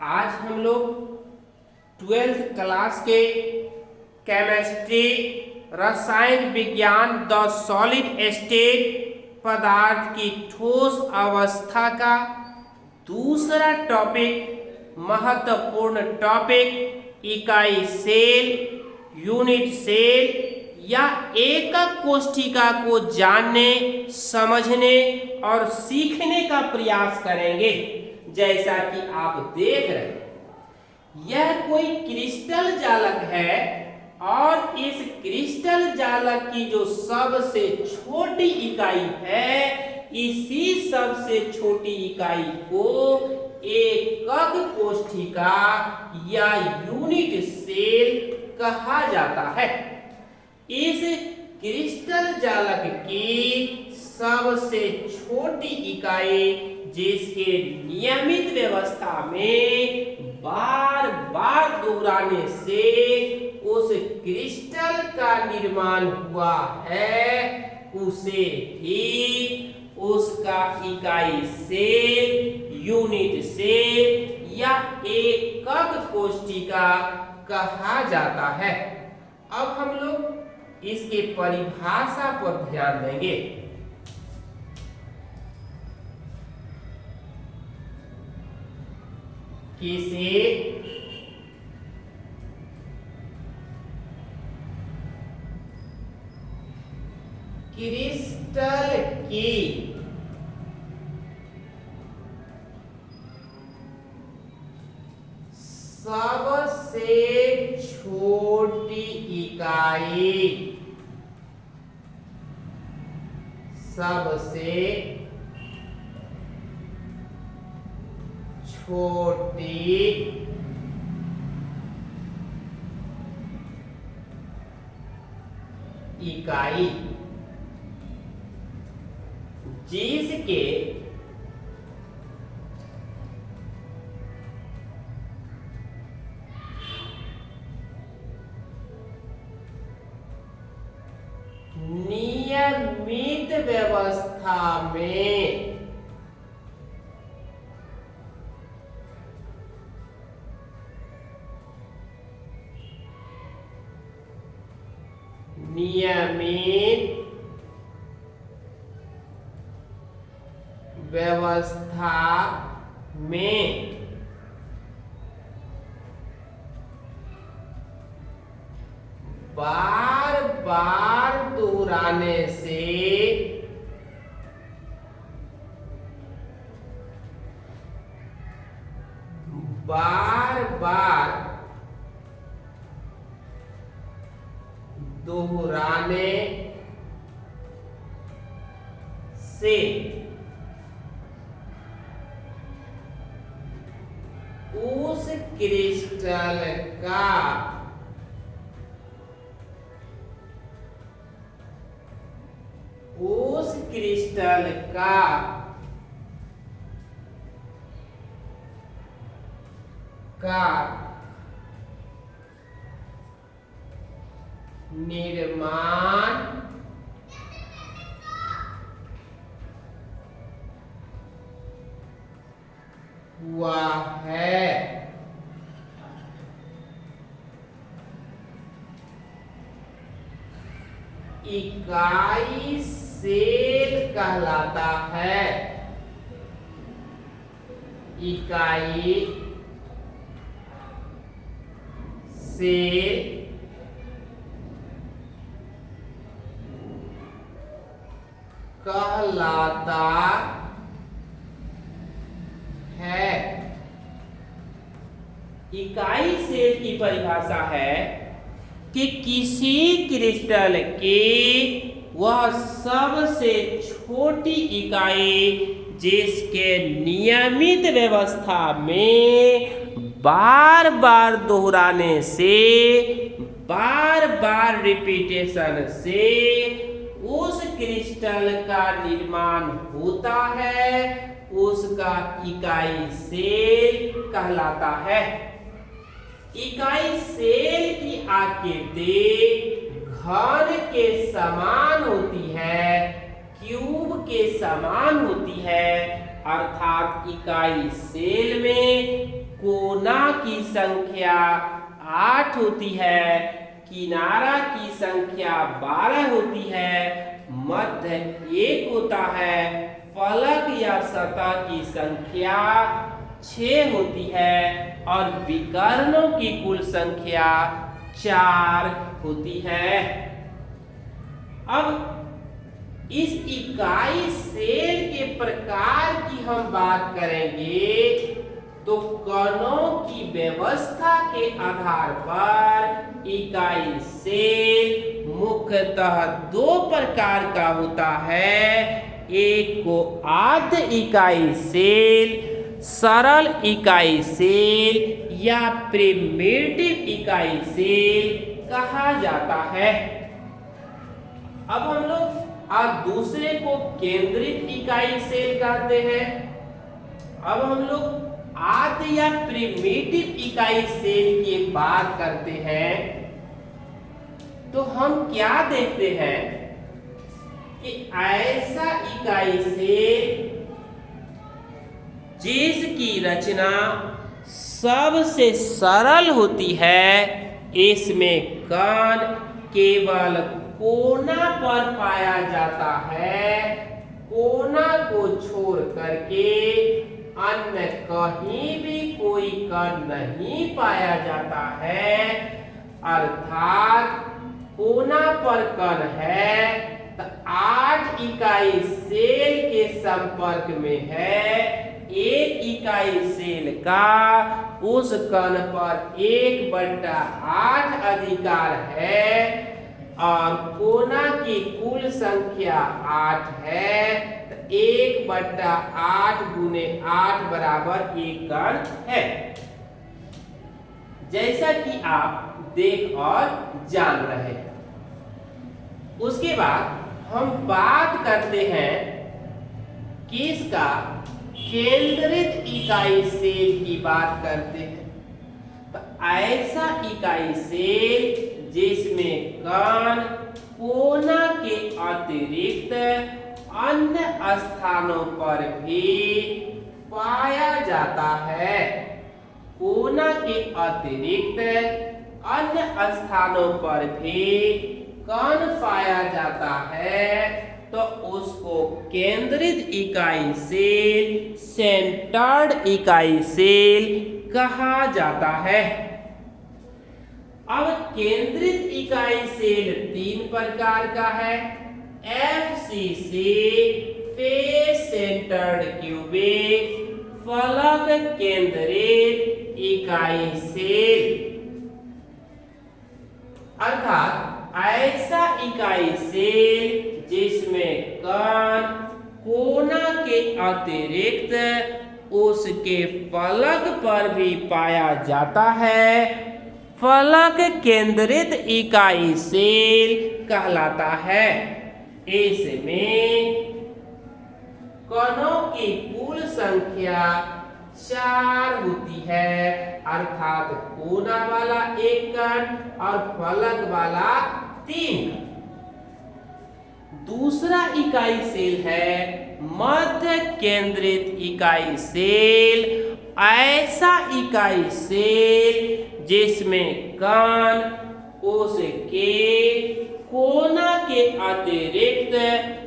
आज हम लोग 12th क्लास के केमिस्ट्री रसायन विज्ञान द सॉलिड स्टेट पदार्थ की ठोस अवस्था का दूसरा टॉपिक, महत्वपूर्ण टॉपिक, इकाई सेल, यूनिट सेल या एकक कोशिका को जानने, समझने और सीखने का प्रयास करेंगे। जैसा कि आप देख रहे हैं, यह कोई क्रिस्टल जालक है और इस क्रिस्टल जालक की जो सबसे छोटी इकाई है, इसी सबसे छोटी इकाई को एकक कोशिका या यूनिट सेल कहा जाता है। इस क्रिस्टल जालक की सबसे छोटी इकाई, जिसके नियमित व्यवस्था में बार बार दोहराने से उस क्रिस्टल का निर्माण हुआ है, उसे ही उसका इकाई सेल, यूनिट सेल या एकक कोशिका कहा जाता है। अब हम लोग इसके परिभाषा पर ध्यान देंगे। किसी क्रिस्टल की सबसे छोटी इकाई, सबसे छोटी इकाई, जिसके नियमित व्यवस्था में बार बार दोहराने से उस क्रिस्टल का निर्माण हुआ है। इकाई सेल कहलाता है। इकाई सेल कहलाता है। इकाई सेल की परिभाषा है कि किसी क्रिस्टल की वह सबसे छोटी इकाई, जिसके नियमित व्यवस्था में बार बार दोहराने से, बार बार रिपीटेशन से उस क्रिस्टल का निर्माण होता है, उसका इकाई सेल कहलाता है। इकाई सेल की आकृति घन के समान होती है, क्यूब के समान होती है, अर्थात इकाई सेल में कोना की संख्या 8 होती है, किनारा की संख्या 12 होती है, मध्य 1 होता है, फलक या सतह की संख्या 6 होती है और विकर्णों की कुल संख्या 4 होती है। अब इस इकाई सेल के प्रकार की हम बात करेंगे तो कणों की व्यवस्था के आधार पर इकाई सेल मुख्यतः 2 प्रकार का होता है। एक को आद्य इकाई सेल, सरल इकाई सेल या प्रिमिटिव इकाई सेल कहा जाता है। अब हम लोग दूसरे को केंद्रित इकाई सेल कहते हैं। अब हम लोग आद्य या प्रिमिटिव इकाई सेल की बात करते हैं तो हम क्या देखते हैं कि ऐसा इकाई सेल जिसकी रचना सबसे सरल होती है, इसमें कण केवल कोना पर पाया जाता है, कोना को छोड़ करके अन्य कहीं भी कोई कण नहीं पाया जाता है। अर्थात कोना पर कण है तो 8 इकाई सेल के संपर्क में है। एक इकाई सेल का उस कण पर 1/8 अधिकार है और कोना की कुल संख्या 8 है तो 1/8 गुने 8 बराबर 1 कण है, जैसा कि आप देख और जान रहे हैं। उसके बाद हम बात करते हैं किसका, केंद्रित इकाई सेल की बात करते हैं। तो ऐसा इकाई सेल जिसमें कण कोना के अतिरिक्त अन्य स्थानों पर भी पाया जाता है, कोना के अतिरिक्त अन्य स्थानों पर भी कण पाया जाता है तो उसको केंद्रित इकाई सेल, सेंटर्ड इकाई सेल कहा जाता है। अब केंद्रित इकाई सेल 3 प्रकार का है। FCC, फेस सेंटर्ड क्यूबिक, फलक केंद्रित इकाई सेल। अर्थात ऐसा इकाई सेल जिसमें कण कोना के अतिरिक्त उसके फलक पर भी पाया जाता है, फलक केंद्रित इकाई सेल कहलाता है। इसमें कणों की कुल संख्या 4 होती है, अर्थात कोना वाला 1 कण और फलक वाला 3 कण। दूसरा इकाई सेल है मध्य केंद्रित इकाई सेल। ऐसा इकाई सेल जिसमें कण उसके कोना के अतिरिक्त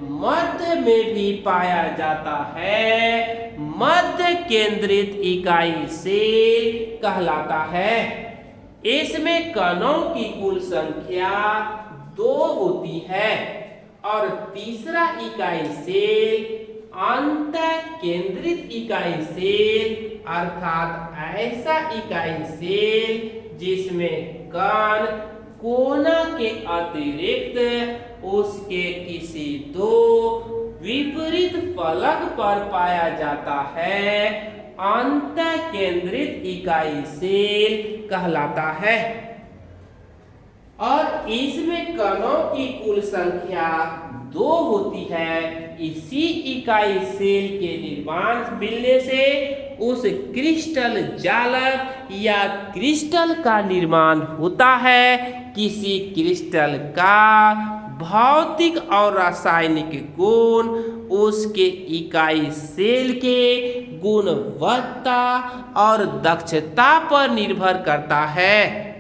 मध्य में भी पाया जाता है, मध्य केंद्रित इकाई सेल कहलाता है। इसमें कणों की कुल संख्या 2 होती है। और तीसरा इकाई सेल अंत केंद्रित इकाई सेल, अर्थात ऐसा इकाई सेल जिसमें कण कोना के अतिरिक्त उसके किसी 2 विपरीत फलक पर पाया जाता है, अंत केंद्रित इकाई सेल कहलाता है। और इसमें कणों की कुल संख्या 2 होती है। इसी इकाई सेल के निर्माण मिलने से उस क्रिस्टल जालक या क्रिस्टल का निर्माण होता है। किसी क्रिस्टल का भौतिक और रासायनिक गुण उसके इकाई सेल के गुणवत्ता और दक्षता पर निर्भर करता है।